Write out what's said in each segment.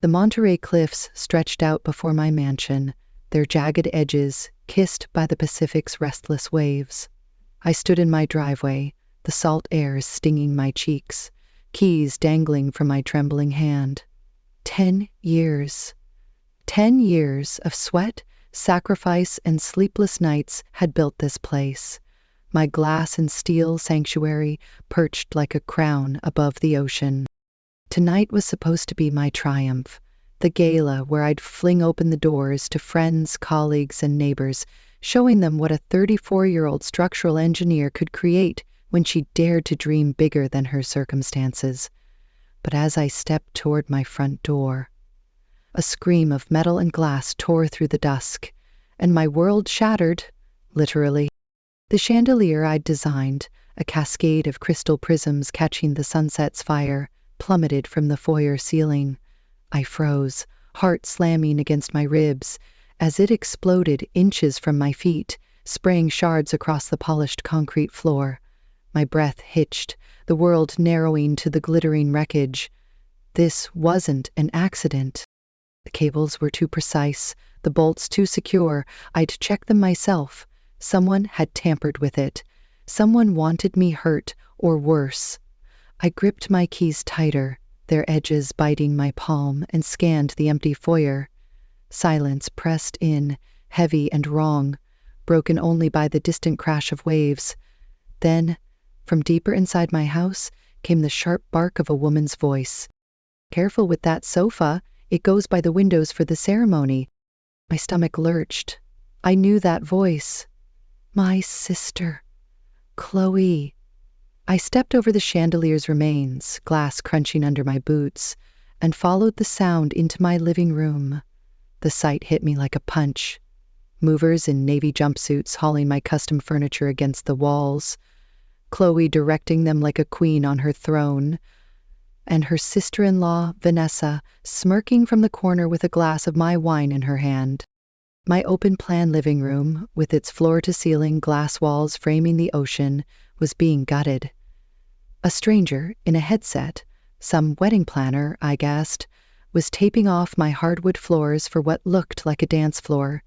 The Monterey Cliffs stretched out before my mansion, their jagged edges kissed by the Pacific's restless waves. I stood in my driveway, the salt air stinging my cheeks, keys dangling from my trembling hand. 10 years. 10 years of sweat, sacrifice, and sleepless nights had built this place, my glass and steel sanctuary perched like a crown above the ocean. Tonight was supposed to be my triumph, the gala where I'd fling open the doors to friends, colleagues, and neighbors, showing them what a 34-year-old structural engineer could create when she dared to dream bigger than her circumstances. But as I stepped toward my front door, a scream of metal and glass tore through the dusk, and my world shattered, literally. The chandelier I'd designed, a cascade of crystal prisms catching the sunset's fire, plummeted from the foyer ceiling. I froze, heart slamming against my ribs, as it exploded inches from my feet, spraying shards across the polished concrete floor. My breath hitched, the world narrowing to the glittering wreckage. This wasn't an accident. The cables were too precise, the bolts too secure. I'd checked them myself. Someone had tampered with it. Someone wanted me hurt, or worse. I gripped my keys tighter, their edges biting my palm, and scanned the empty foyer. Silence pressed in, heavy and wrong, broken only by the distant crash of waves. Then, from deeper inside my house, came the sharp bark of a woman's voice. "Careful with that sofa. It goes by the windows for the ceremony." My stomach lurched. I knew that voice. My sister. Chloe. I stepped over the chandelier's remains, glass crunching under my boots, and followed the sound into my living room. The sight hit me like a punch. Movers in navy jumpsuits hauling my custom furniture against the walls, Chloe directing them like a queen on her throne, and her sister-in-law, Vanessa, smirking from the corner with a glass of my wine in her hand. My open-plan living room, with its floor-to-ceiling glass walls framing the ocean, was being gutted. A stranger, in a headset, some wedding planner, I guessed, was taping off my hardwood floors for what looked like a dance floor.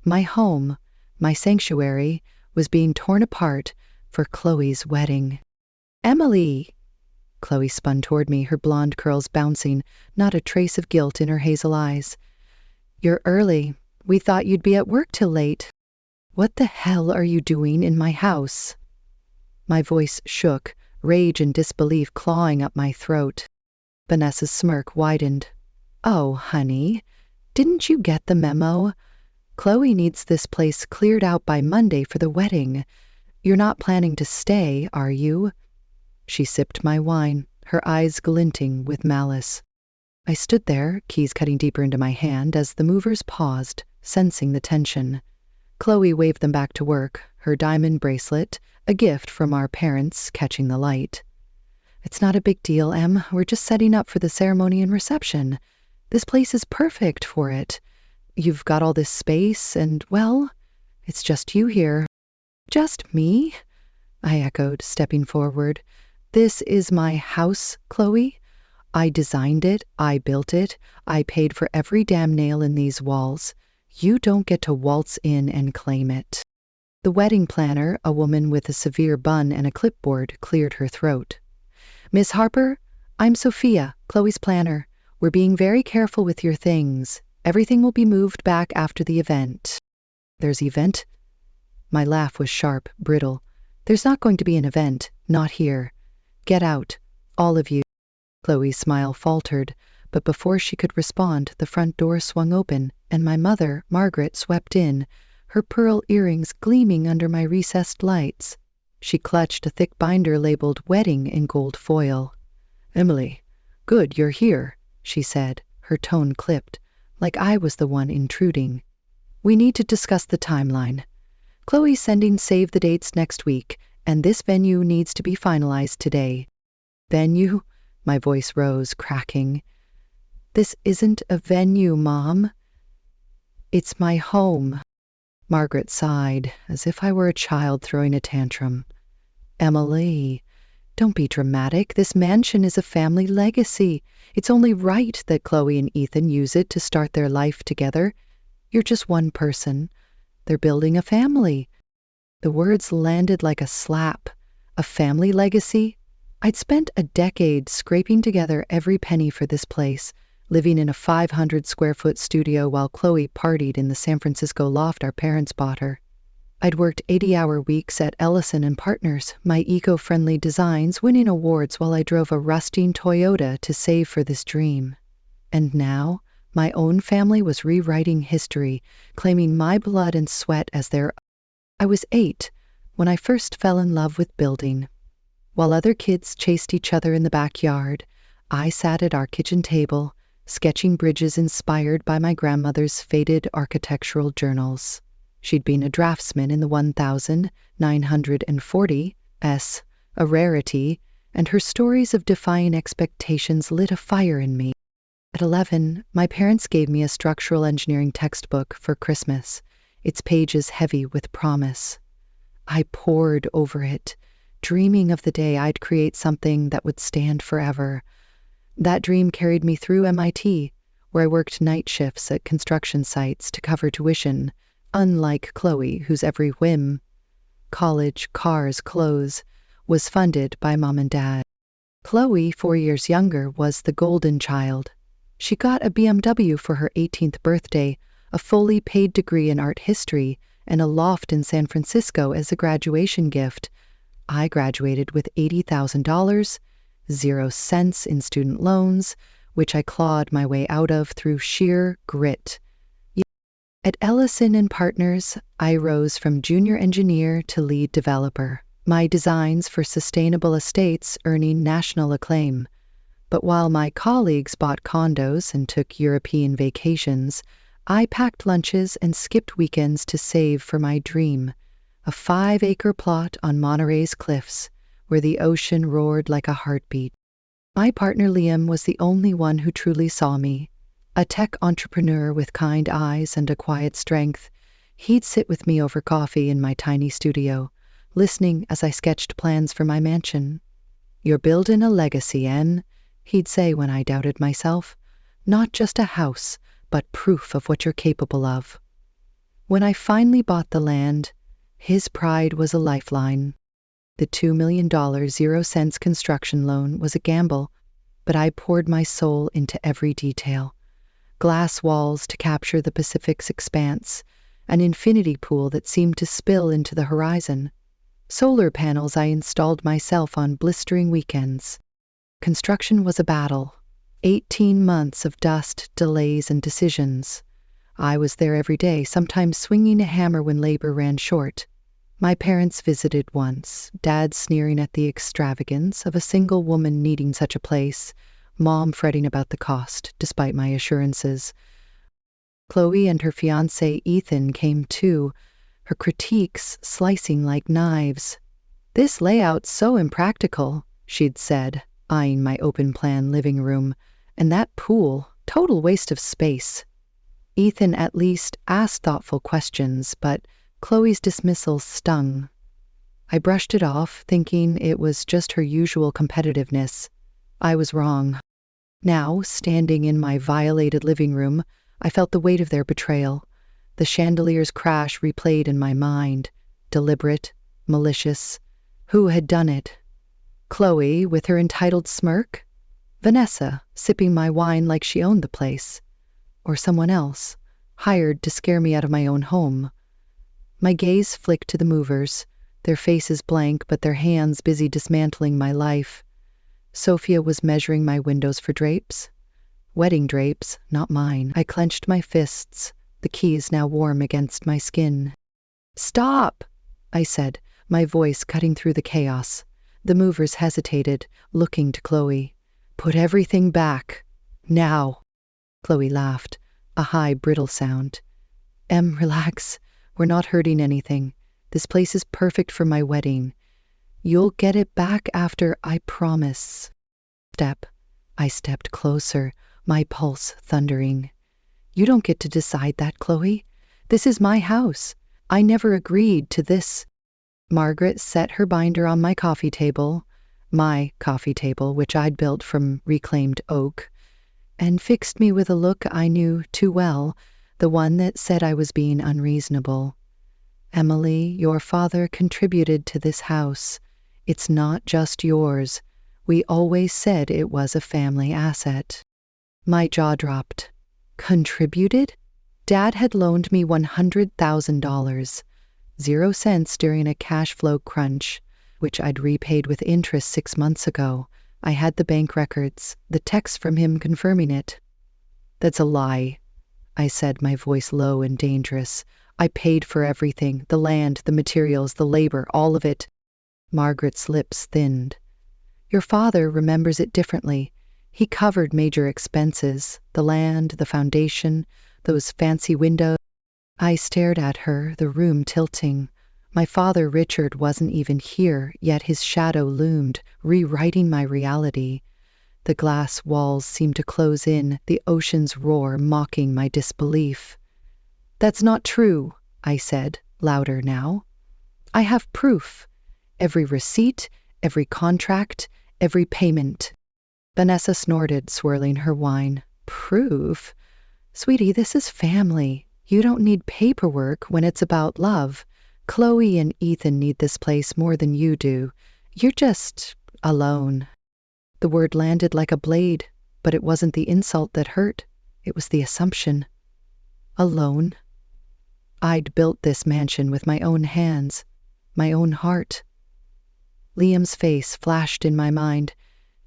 My home, my sanctuary, was being torn apart for Chloe's wedding. "Emily!" Chloe spun toward me, her blonde curls bouncing, not a trace of guilt in her hazel eyes. "You're early. We thought you'd be at work till late. What the hell are you doing in my house?" My voice shook, rage and disbelief clawing up my throat. Vanessa's smirk widened. "Oh, honey, didn't you get the memo? Chloe needs this place cleared out by Monday for the wedding. You're not planning to stay, are you?" She sipped my wine, her eyes glinting with malice. I stood there, keys cutting deeper into my hand, as the movers paused, sensing the tension. Chloe waved them back to work, her diamond bracelet, a gift from our parents, catching the light. "It's not a big deal, Em. We're just setting up for the ceremony and reception. This place is perfect for it. You've got all this space, and, well, it's just you here." "Just me?" I echoed, stepping forward. "This is my house, Chloe. I designed it, I built it, I paid for every damn nail in these walls. You don't get to waltz in and claim it." The wedding planner, a woman with a severe bun and a clipboard, cleared her throat. "Miss Harper, I'm Sophia, Chloe's planner. We're being very careful with your things. Everything will be moved back after the event." "There's event?" My laugh was sharp, brittle. "There's not going to be an event, not here. Get out, all of you." Chloe's smile faltered, but before she could respond, the front door swung open, and my mother, Margaret, swept in, her pearl earrings gleaming under my recessed lights. She clutched a thick binder labeled "Wedding" in gold foil. "Emily, good you're here," she said, her tone clipped, like I was the one intruding. "We need to discuss the timeline. Chloe's sending save the dates next week, and this venue needs to be finalized today." "Venue?" My voice rose, cracking. "This isn't a venue, Mom. It's my home." Margaret sighed, as if I were a child throwing a tantrum. "Emily, Don't be dramatic. This mansion is a family legacy. It's only right that Chloe and Ethan use it to start their life together. You're just one person. They're building a family. The words landed like a slap. A family legacy? I'd spent a decade scraping together every penny for this place, living in a 500-square-foot studio while Chloe partied in the San Francisco loft our parents bought her. I'd worked 80-hour weeks at Ellison and Partners, my eco-friendly designs winning awards while I drove a rusting Toyota to save for this dream. And now, my own family was rewriting history, claiming my blood and sweat as their own. I was 8 when I first fell in love with building. While other kids chased each other in the backyard, I sat at our kitchen table, sketching bridges inspired by my grandmother's faded architectural journals. She'd been a draftsman in the 1940s, a rarity, and her stories of defying expectations lit a fire in me. At 11, my parents gave me a structural engineering textbook for Christmas, its pages heavy with promise. I pored over it, dreaming of the day I'd create something that would stand forever. That dream carried me through MIT, where I worked night shifts at construction sites to cover tuition, unlike Chloe, whose every whim, college, cars, clothes, was funded by mom and dad. Chloe, 4 years younger, was the golden child. She got a BMW for her 18th birthday, a fully paid degree in art history, and a loft in San Francisco as a graduation gift. I graduated with $80,000, 0 cents in student loans, which I clawed my way out of through sheer grit. At Ellison and Partners, I rose from junior engineer to lead developer, my designs for sustainable estates earning national acclaim. But while my colleagues bought condos and took European vacations, I packed lunches and skipped weekends to save for my dream, a 5-acre plot on Monterey's cliffs, where the ocean roared like a heartbeat. My partner Liam was the only one who truly saw me. A tech entrepreneur with kind eyes and a quiet strength, he'd sit with me over coffee in my tiny studio, listening as I sketched plans for my mansion. "You're building a legacy, Anne," he'd say when I doubted myself. "Not just a house, but proof of what you're capable of." When I finally bought the land, his pride was a lifeline. The $2 million 0 cents construction loan was a gamble, but I poured my soul into every detail. Glass walls to capture the Pacific's expanse, an infinity pool that seemed to spill into the horizon. Solar panels I installed myself on blistering weekends. Construction was a battle. 18 months of dust, delays, and decisions. I was there every day, sometimes swinging a hammer when labor ran short. My parents visited once, Dad sneering at the extravagance of a single woman needing such a place, Mom fretting about the cost, despite my assurances. Chloe and her fiancé Ethan came too, her critiques slicing like knives. "This layout's so impractical," she'd said, eyeing my open-plan living room, "and that pool, total waste of space." Ethan at least asked thoughtful questions, but Chloe's dismissal stung. I brushed it off, thinking it was just her usual competitiveness. I was wrong. Now, standing in my violated living room, I felt the weight of their betrayal. The chandelier's crash replayed in my mind. Deliberate, malicious. Who had done it? Chloe, with her entitled smirk? Vanessa, sipping my wine like she owned the place? Or someone else, hired to scare me out of my own home? My gaze flicked to the movers, their faces blank but their hands busy dismantling my life. Sophia was measuring my windows for drapes. Wedding drapes, not mine. I clenched my fists, the keys now warm against my skin. "Stop!" I said, my voice cutting through the chaos. The movers hesitated, looking to Chloe. "Put everything back. Now." Chloe laughed, a high, brittle sound. Relax. We're not hurting anything. This place is perfect for my wedding. You'll get it back after, I promise." I stepped closer, my pulse thundering. "You don't get to decide that, Chloe. This is my house. I never agreed to this." Margaret set her binder on my coffee table, my coffee table, which I'd built from reclaimed oak, and fixed me with a look I knew too well, the one that said I was being unreasonable. Emily, your father contributed to this house. It's not just yours. We always said it was a family asset. My jaw dropped. Contributed? Dad had loaned me $100,000, 0 cents during a cash flow crunch, which I'd repaid with interest 6 months ago. I had the bank records, the text from him confirming it. That's a lie, I said, my voice low and dangerous. I paid for everything, the land, the materials, the labor, all of it. Margaret's lips thinned. Your father remembers it differently. He covered major expenses, the land, the foundation, those fancy windows. I stared at her, the room tilting. My father, Richard, wasn't even here, yet his shadow loomed, rewriting my reality. The glass walls seemed to close in, the ocean's roar mocking my disbelief. That's not true, I said, louder now. I have proof. Every receipt, every contract, every payment. Vanessa snorted, swirling her wine. Proof? Sweetie, this is family. You don't need paperwork when it's about love. Chloe and Ethan need this place more than you do. You're just alone. The word landed like a blade, but it wasn't the insult that hurt. It was the assumption. Alone? I'd built this mansion with my own hands, my own heart. Liam's face flashed in my mind,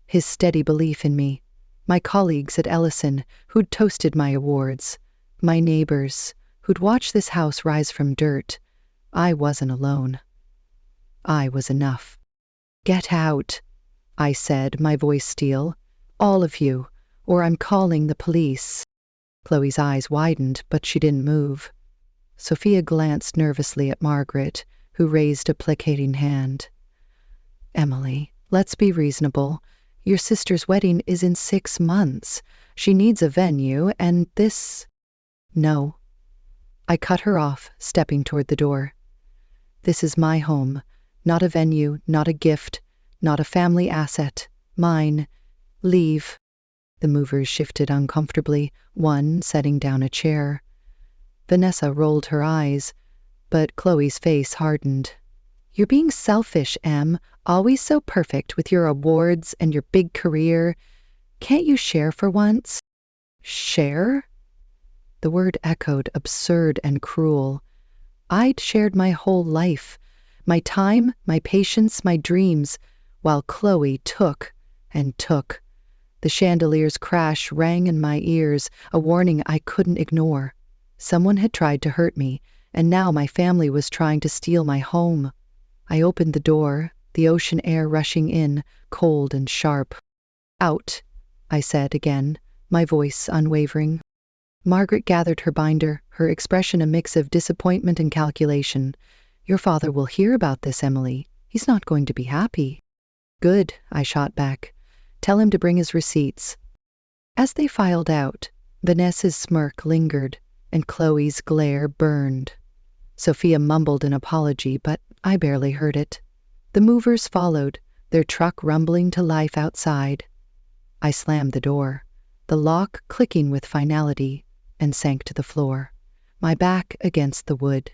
his steady belief in me, my colleagues at Ellison who'd toasted my awards, my neighbors who'd watched this house rise from dirt. I wasn't alone. I was enough. Get out, I said, my voice steel. All of you, or I'm calling the police. Chloe's eyes widened, but she didn't move. Sophia glanced nervously at Margaret, who raised a placating hand. Emily, let's be reasonable. Your sister's wedding is in 6 months. She needs a venue, and this... No. I cut her off, stepping toward the door. This is my home, not a venue, not a gift, not a family asset. Mine. Leave. The movers shifted uncomfortably, one setting down a chair. Vanessa rolled her eyes, but Chloe's face hardened. You're being selfish, Em, always so perfect with your awards and your big career. Can't you share for once? Share? The word echoed, absurd and cruel. I'd shared my whole life, my time, my patience, my dreams, while Chloe took and took. The chandelier's crash rang in my ears, a warning I couldn't ignore. Someone had tried to hurt me, and now my family was trying to steal my home. I opened the door, the ocean air rushing in, cold and sharp. Out, I said again, my voice unwavering. Margaret gathered her binder, her expression a mix of disappointment and calculation. Your father will hear about this, Emily. He's not going to be happy. Good, I shot back. Tell him to bring his receipts. As they filed out, Vanessa's smirk lingered, and Chloe's glare burned. Sophia mumbled an apology, but I barely heard it. The movers followed, their truck rumbling to life outside. I slammed the door, the lock clicking with finality, and sank to the floor, my back against the wood.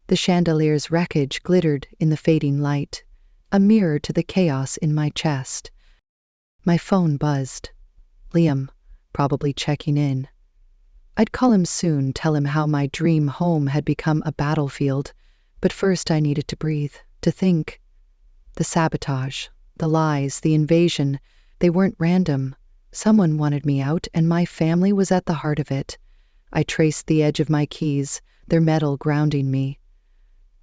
The chandelier's wreckage glittered in the fading light, a mirror to the chaos in my chest. My phone buzzed. Liam, probably checking in. I'd call him soon, tell him how my dream home had become a battlefield, but first I needed to breathe, to think. The sabotage, the lies, the invasion, they weren't random. Someone wanted me out, and my family was at the heart of it. I traced the edge of my keys, their metal grounding me.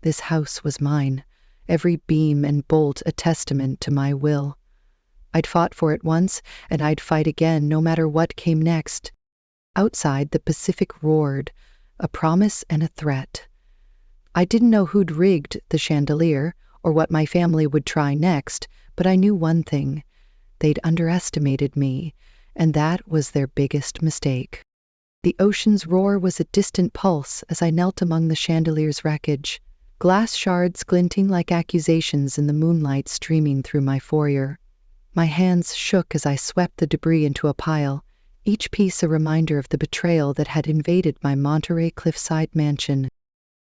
This house was mine, every beam and bolt a testament to my will. I'd fought for it once, and I'd fight again no matter what came next. Outside, the Pacific roared, a promise and a threat. I didn't know who'd rigged the chandelier or what my family would try next, but I knew one thing. They'd underestimated me, and that was their biggest mistake. The ocean's roar was a distant pulse as I knelt among the chandelier's wreckage. glass shards glinting like accusations in the moonlight streaming through my foyer. My hands shook as I swept the debris into a pile, each piece a reminder of the betrayal that had invaded my Monterey cliffside mansion.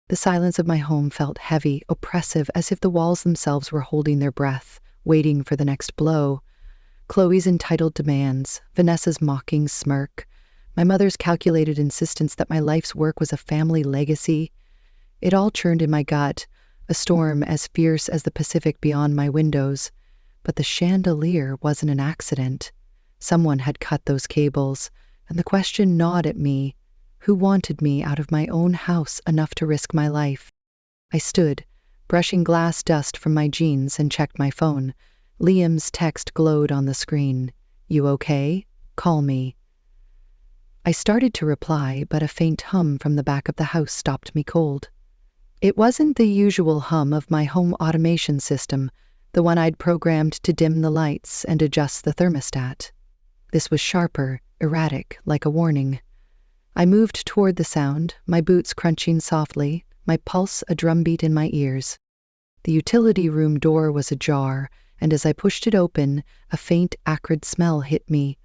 The silence of my home felt heavy, oppressive, as if the walls themselves were holding their breath, waiting for the next blow. Chloe's entitled demands, Vanessa's mocking smirk, my mother's calculated insistence that my life's work was a family legacy. It all churned in my gut, a storm as fierce as the Pacific beyond my windows. But the chandelier wasn't an accident. Someone had cut those cables, and the question gnawed at me. Who wanted me out of my own house enough to risk my life? I stood, brushing glass dust from my jeans, and checked my phone. Liam's text glowed on the screen. "You okay? Call me." I started to reply, but a faint hum from the back of the house stopped me cold. It wasn't the usual hum of my home automation system, the one I'd programmed to dim the lights and adjust the thermostat. This was sharper, erratic, like a warning. I moved toward the sound, my boots crunching softly, my pulse a drumbeat in my ears. The utility room door was ajar, and as I pushed it open, a faint, acrid smell hit me.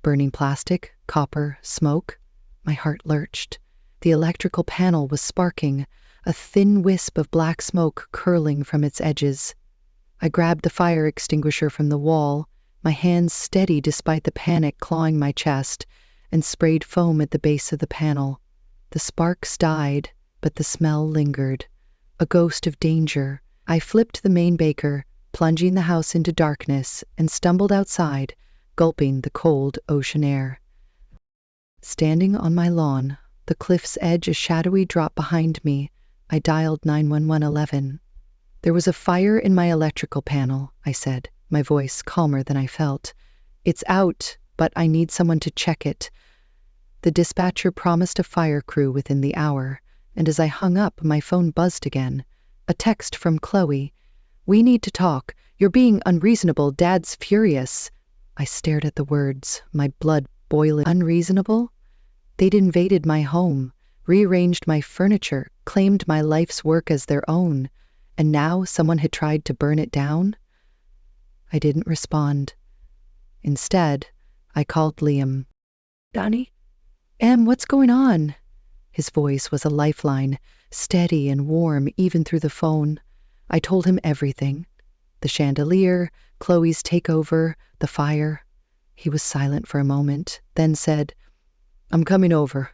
Burning plastic, copper, smoke. My heart lurched. The electrical panel was sparking, a thin wisp of black smoke curling from its edges. I grabbed the fire extinguisher from the wall, my hands steady despite the panic clawing my chest, and sprayed foam at the base of the panel. The sparks died, but the smell lingered. A ghost of danger. I flipped the main baker, plunging the house into darkness, and stumbled outside, gulping the cold ocean air. Standing on my lawn, the cliff's edge a shadowy drop behind me, I dialed 911. "There was a fire in my electrical panel," I said, my voice calmer than I felt. "It's out, but I need someone to check it." The dispatcher promised a fire crew within the hour, and as I hung up, my phone buzzed again. A text from Chloe. "We need to talk. You're being unreasonable. Dad's furious." I stared at the words, my blood boiling. Unreasonable? They'd invaded my home, rearranged my furniture, claimed my life's work as their own, and now someone had tried to burn it down? I didn't respond. Instead, I called Liam. "Donnie? Em, what's going on?" His voice was a lifeline, steady and warm even through the phone. I told him everything. The chandelier, Chloe's takeover, the fire. He was silent for a moment, then said, "I'm coming over.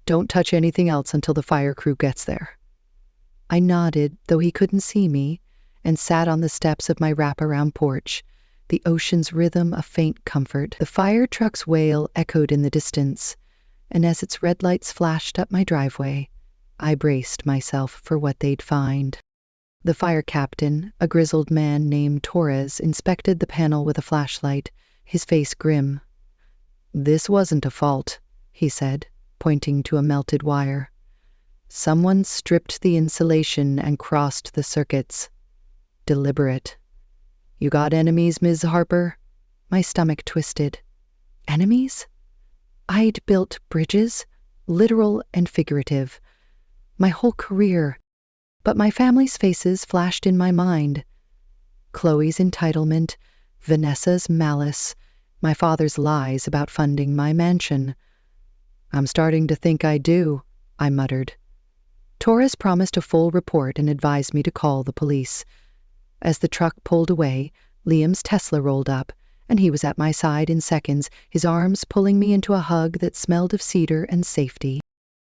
Don't touch anything else until the fire crew gets there." I nodded, though he couldn't see me, and sat on the steps of my wraparound porch, the ocean's rhythm a faint comfort. The fire truck's wail echoed in the distance, and as its red lights flashed up my driveway, I braced myself for what they'd find. The fire captain, a grizzled man named Torres, inspected the panel with a flashlight, his face grim. "This wasn't a fault," he said, pointing to a melted wire. "Someone stripped the insulation and crossed the circuits. Deliberate. You got enemies, Ms. Harper?" My stomach twisted. Enemies? I'd built bridges, literal and figurative, my whole career. But my family's faces flashed in my mind. Chloe's entitlement, Vanessa's malice, my father's lies about funding my mansion. "I'm starting to think I do," I muttered. Torres promised a full report and advised me to call the police. As the truck pulled away, Liam's Tesla rolled up, and he was at my side in seconds, his arms pulling me into a hug that smelled of cedar and safety.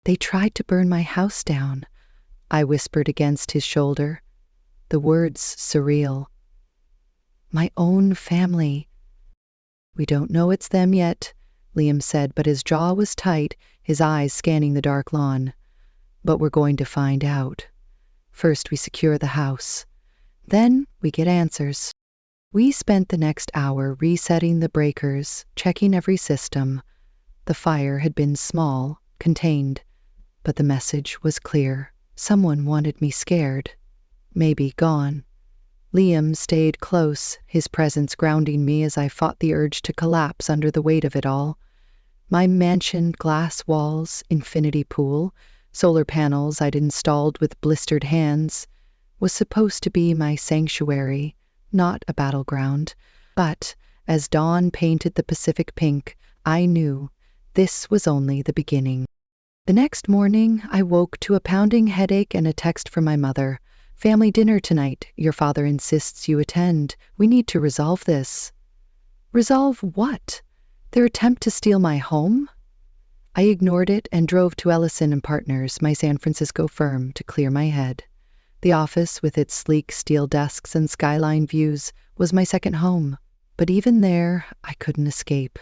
"They tried to burn my house down," I whispered against his shoulder. The words surreal. My own family. "We don't know it's them yet," Liam said, but his jaw was tight, his eyes scanning the dark lawn. "But we're going to find out. First we secure the house. Then we get answers." We spent the next hour resetting the breakers, checking every system. The fire had been small, contained, but the message was clear. Someone wanted me scared, maybe gone. Liam stayed close, his presence grounding me as I fought the urge to collapse under the weight of it all. My mansion, glass walls, infinity pool, solar panels I'd installed with blistered hands. was supposed to be my sanctuary, not a battleground. But as dawn painted the Pacific pink, I knew this was only the beginning. The next morning, I woke to a pounding headache and a text from my mother. "Family dinner tonight. Your father insists you attend. We need to resolve this." Resolve what? Their attempt to steal my home? I ignored it and drove to Ellison & Partners, my San Francisco firm, to clear my head. The office, with its sleek steel desks and skyline views, was my second home. But even there, I couldn't escape.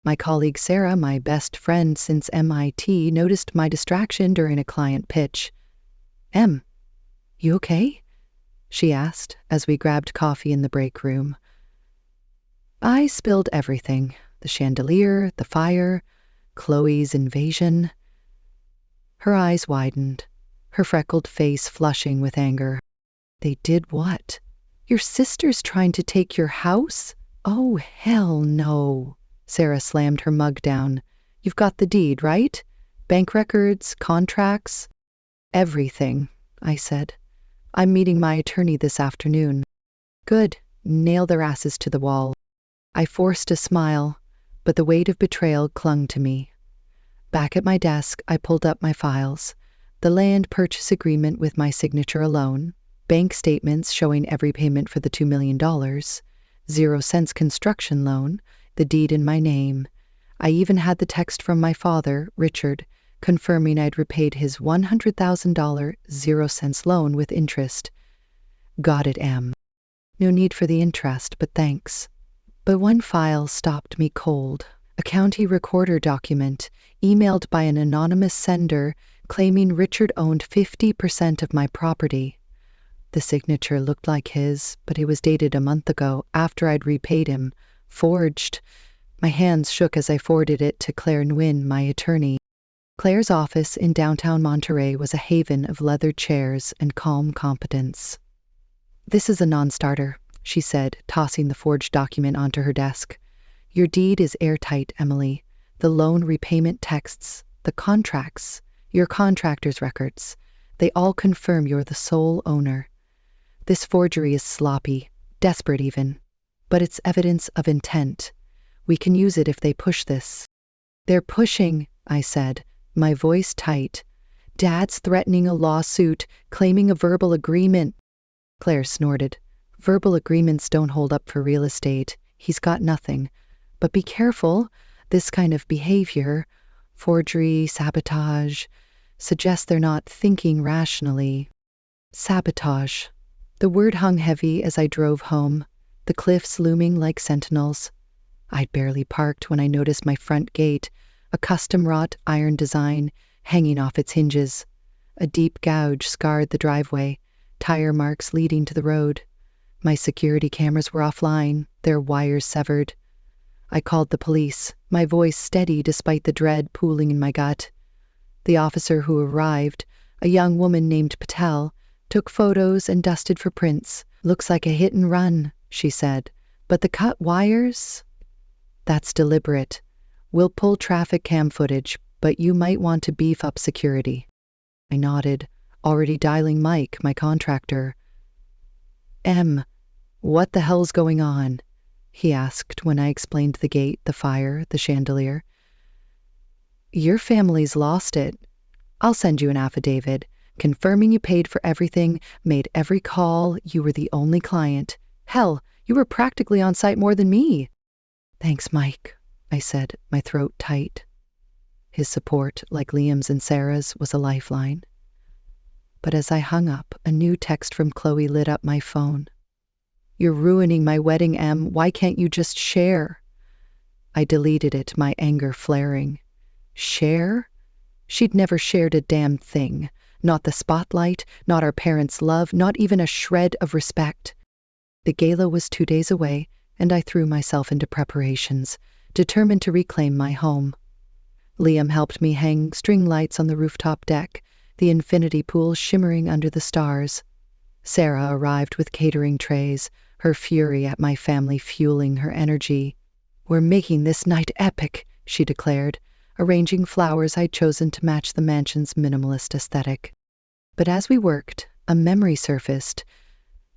My colleague Sarah, my best friend since MIT, noticed my distraction during a client pitch. "Em, you okay?" she asked as we grabbed coffee in the break room. I spilled everything: the chandelier, the fire, Chloe's invasion. Her eyes widened, her freckled face flushing with anger. "They did what? Your sister's trying to take your house? Oh, hell no." Sarah slammed her mug down. "You've got the deed, right? Bank records, contracts?" "Everything," I said. "I'm meeting my attorney this afternoon." "Good. Nail their asses to the wall." I forced a smile, but the weight of betrayal clung to me. Back at my desk, I pulled up my files. The land purchase agreement with my signature alone, bank statements showing every payment for the $2 million, 0 cents construction loan, the deed in my name. I even had the text from my father, Richard, confirming I'd repaid his $100,000 0 cents loan with interest. Got it, Em. No need for the interest, but thanks. But one file stopped me cold. A county recorder document, emailed by an anonymous sender, claiming Richard owned 50% of my property. The signature looked like his, but it was dated a month ago, after I'd repaid him. Forged. My hands shook as I forwarded it to Claire Nguyen, my attorney. Claire's office in downtown Monterey was a haven of leather chairs and calm competence. "This is a non-starter," she said, tossing the forged document onto her desk. "Your deed is airtight, Emily. The loan repayment texts, the contracts, your contractor's records, they all confirm you're the sole owner. This forgery is sloppy, desperate even, but it's evidence of intent. We can use it if they push this." "They're pushing," I said, my voice tight. "Dad's threatening a lawsuit, claiming a verbal agreement." Claire snorted. "Verbal agreements don't hold up for real estate. He's got nothing. But be careful. This kind of behavior, forgery, sabotage, suggests they're not thinking rationally." Sabotage. The word hung heavy as I drove home, the cliffs looming like sentinels. I'd barely parked when I noticed my front gate, a custom-wrought iron design, hanging off its hinges. A deep gouge scarred the driveway, tire marks leading to the road. My security cameras were offline, their wires severed. I called the police, my voice steady despite the dread pooling in my gut. The officer who arrived, a young woman named Patel, took photos and dusted for prints. "Looks like a hit and run," she said. "But the cut wires? That's deliberate. We'll pull traffic cam footage, but you might want to beef up security." I nodded, already dialing Mike, my contractor. "Em, what the hell's going on?" he asked when I explained the gate, the fire, the chandelier. "Your family's lost it. I'll send you an affidavit, confirming you paid for everything, made every call, you were the only client. Hell, you were practically on site more than me." "Thanks, Mike," I said, my throat tight. His support, like Liam's and Sarah's, was a lifeline. But as I hung up, a new text from Chloe lit up my phone. "You're ruining my wedding, Em. Why can't you just share?" I deleted it, my anger flaring. Share? She'd never shared a damn thing. Not the spotlight, not our parents' love, not even a shred of respect. The gala was 2 days away, and I threw myself into preparations, determined to reclaim my home. Liam helped me hang string lights on the rooftop deck, the infinity pool shimmering under the stars. Sarah arrived with catering trays, her fury at my family fueling her energy. "We're making this night epic," she declared, arranging flowers I'd chosen to match the mansion's minimalist aesthetic. But as we worked, A memory surfaced.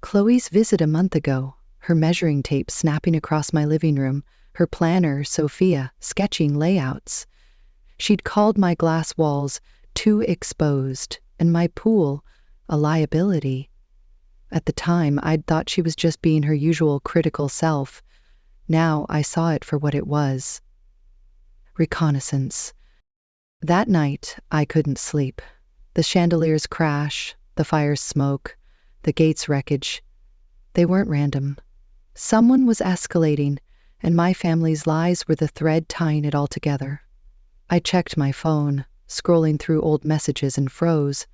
Chloe's visit a month ago, her measuring tape snapping across my living room, her planner, Sophia, sketching layouts. She'd called my glass walls too exposed, and my pool a liability. At the time, I'd thought she was just being her usual critical self. Now I saw it for what it was. Reconnaissance. That night, I couldn't sleep. The chandelier's crash, the fire's smoke, the gate's wreckage. They weren't random. Someone was escalating, and my family's lies were the thread tying it all together. I checked my phone, scrolling through old messages, and froze.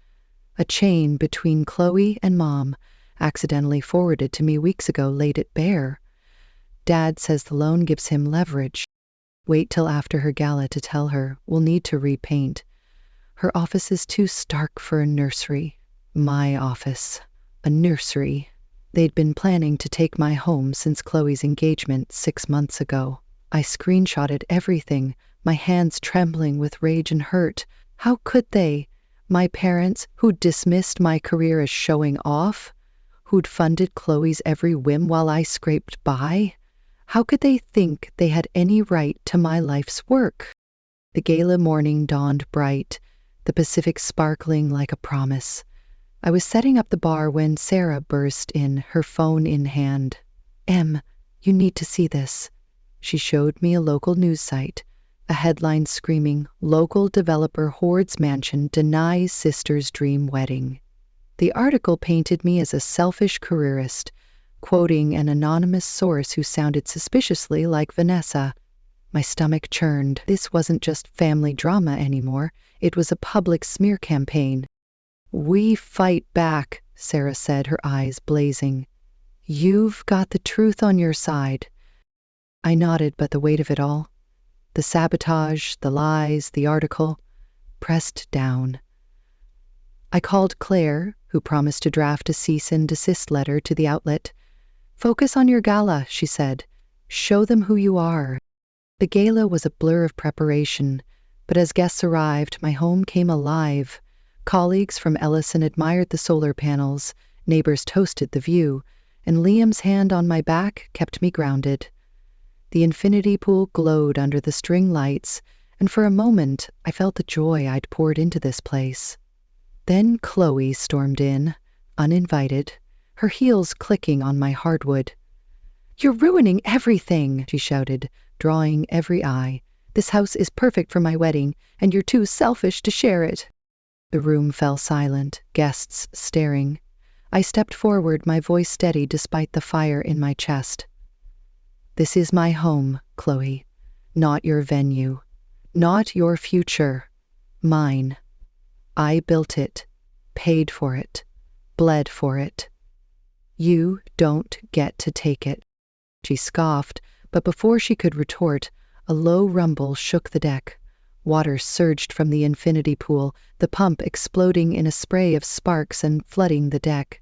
A chain between Chloe and Mom, accidentally forwarded to me weeks ago, laid it bare. Dad says the loan gives him leverage. Wait till after her gala to tell her we'll need to repaint. Her office is too stark for a nursery. My office. A nursery. They'd been planning to take my home since Chloe's engagement 6 months ago. I screenshotted everything, my hands trembling with rage and hurt. How could they? My parents, who'd dismissed my career as showing off? Who'd funded Chloe's every whim while I scraped by? How could they think they had any right to my life's work? The gala morning dawned bright, the Pacific sparkling like a promise. I was setting up the bar when Sarah burst in, her phone in hand. "Em, you need to see this." She showed me a local news site, a headline screaming, "Local developer hoards mansion denies sister's dream wedding." The article painted me as a selfish careerist, quoting an anonymous source who sounded suspiciously like Vanessa. My stomach churned. This wasn't just family drama anymore. It was a public smear campaign. "We fight back," Sarah said, her eyes blazing. "You've got the truth on your side." I nodded, but the weight of it all, the sabotage, the lies, the article, pressed down. I called Claire, who promised to draft a cease and desist letter to the outlet. "Focus on your gala," she said. "Show them who you are." The gala was a blur of preparation, but as guests arrived, my home came alive. Colleagues from Ellison admired the solar panels, neighbors toasted the view, and Liam's hand on my back kept me grounded. The infinity pool glowed under the string lights, and for a moment I felt the joy I'd poured into this place. Then Chloe stormed in, uninvited, her heels clicking on my hardwood. "You're ruining everything," she shouted, drawing every eye. "This house is perfect for my wedding, and you're too selfish to share it." The room fell silent, guests staring. I stepped forward, my voice steady despite the fire in my chest. "This is my home, Chloe. Not your venue. Not your future. Mine. I built it, paid for it, bled for it. You don't get to take it." She scoffed, but before she could retort, a low rumble shook the deck. Water surged from the infinity pool, the pump exploding in a spray of sparks and flooding the deck.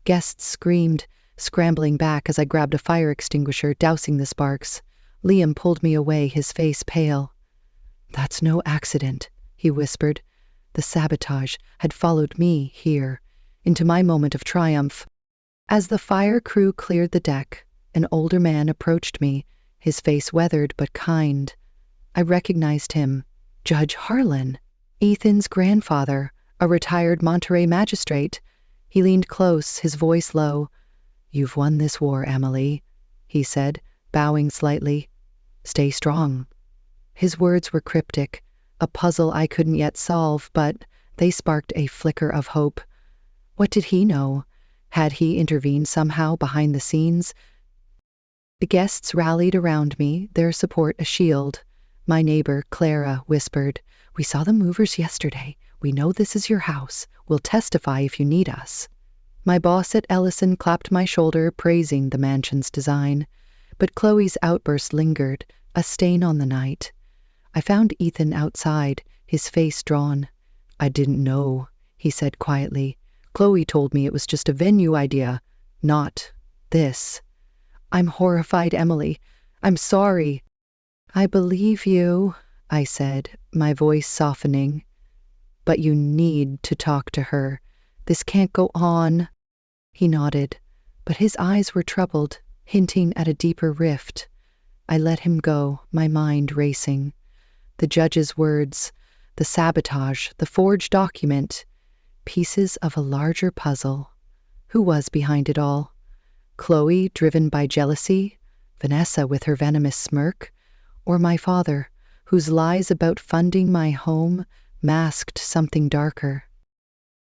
Guests screamed, scrambling back as I grabbed a fire extinguisher, dousing the sparks. Liam pulled me away, his face pale. "That's no accident," he whispered. The sabotage had followed me here, into my moment of triumph. As the fire crew cleared the deck, an older man approached me, his face weathered but kind. I recognized him. Judge Harlan, Ethan's grandfather, a retired Monterey magistrate. He leaned close, his voice low. "You've won this war, Emily," he said, bowing slightly. "Stay strong." His words were cryptic, a puzzle I couldn't yet solve, but they sparked a flicker of hope. What did he know? Had he intervened somehow behind the scenes? The guests rallied around me, their support a shield. My neighbor, Clara, whispered, "We saw the movers yesterday. We know this is your house. We'll testify if you need us." My boss at Ellison clapped my shoulder, praising the mansion's design. But Chloe's outburst lingered, a stain on the night. I found Ethan outside, his face drawn. "I didn't know," he said quietly. "Chloe told me it was just a venue idea, not this." "I'm horrified, Emily. I'm sorry." "I believe you," I said, my voice softening. "But you need to talk to her. This can't go on. He nodded, but his eyes were troubled, hinting at a deeper rift. I let him go, my mind racing. The judge's words, the sabotage, the forged document, pieces of a larger puzzle. Who was behind it all? Chloe, driven by jealousy? Vanessa with her venomous smirk? Or my father, whose lies about funding my home masked something darker?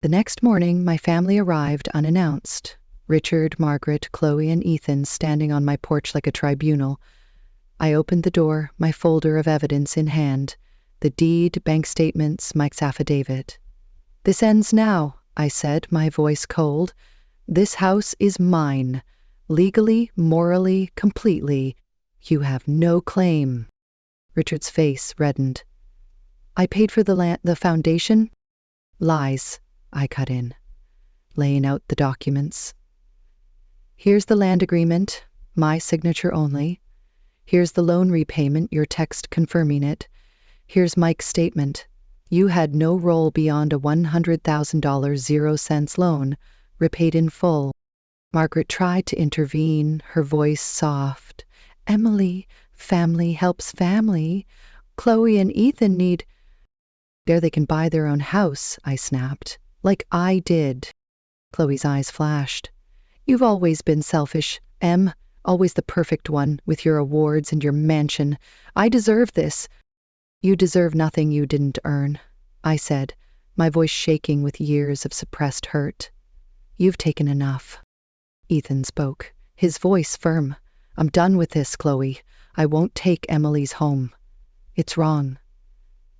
The next morning, my family arrived unannounced. Richard, Margaret, Chloe, and Ethan standing on my porch like a tribunal. I opened the door, my folder of evidence in hand, the deed, bank statements, Mike's affidavit. "This ends now," I said, my voice cold. "This house is mine. Legally, morally, completely. You have no claim." Richard's face reddened. "I paid for the foundation?" "Lies," I cut in, laying out the documents. "Here's the land agreement, my signature only. Here's the loan repayment, your text confirming it. Here's Mike's statement. You had no role beyond a $100,000 0 cents loan, repaid in full." Margaret tried to intervene, her voice soft. "Emily, family helps family. Chloe and Ethan need—" "There they can buy their own house," I snapped. "Like I did." Chloe's eyes flashed. "You've always been selfish, Em. Always the perfect one, with your awards and your mansion. I deserve this." "You deserve nothing you didn't earn," I said, my voice shaking with years of suppressed hurt. "You've taken enough." Ethan spoke, his voice firm. "I'm done with this, Chloe. I won't take Emily's home. It's wrong."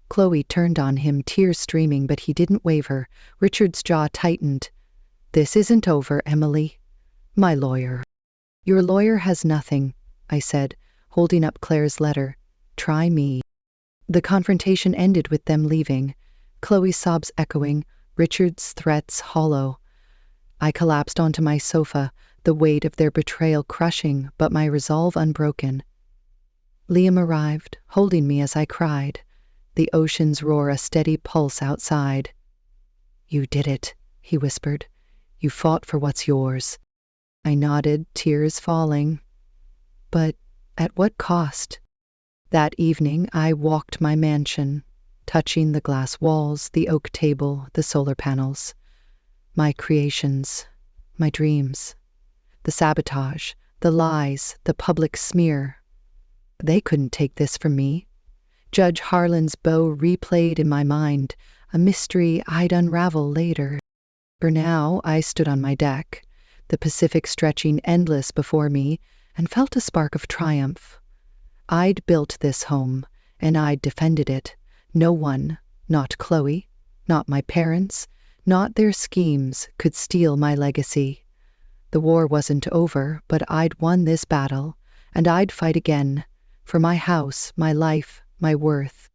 Chloe turned on him, tears streaming, but he didn't waver. Richard's jaw tightened. "This isn't over, Emily. My lawyer." "Your lawyer has nothing," I said, holding up Claire's letter. "Try me." The confrontation ended with them leaving, Chloe's sobs echoing, Richard's threats hollow. I collapsed onto my sofa, the weight of their betrayal crushing, but my resolve unbroken. Liam arrived, holding me as I cried, the ocean's roar a steady pulse outside. "You did it," he whispered. "You fought for what's yours." I nodded, tears falling. But at what cost? That evening I walked my mansion, touching the glass walls, the oak table, the solar panels. My creations, my dreams, the sabotage, the lies, the public smear. They couldn't take this from me. Judge Harlan's bow replayed in my mind, a mystery I'd unravel later. For now, I stood on my deck, the Pacific stretching endless before me, and felt a spark of triumph. I'd built this home, and I'd defended it. No one, not Chloe, not my parents, not their schemes, could steal my legacy. The war wasn't over, but I'd won this battle, and I'd fight again, for my house, my life, my worth.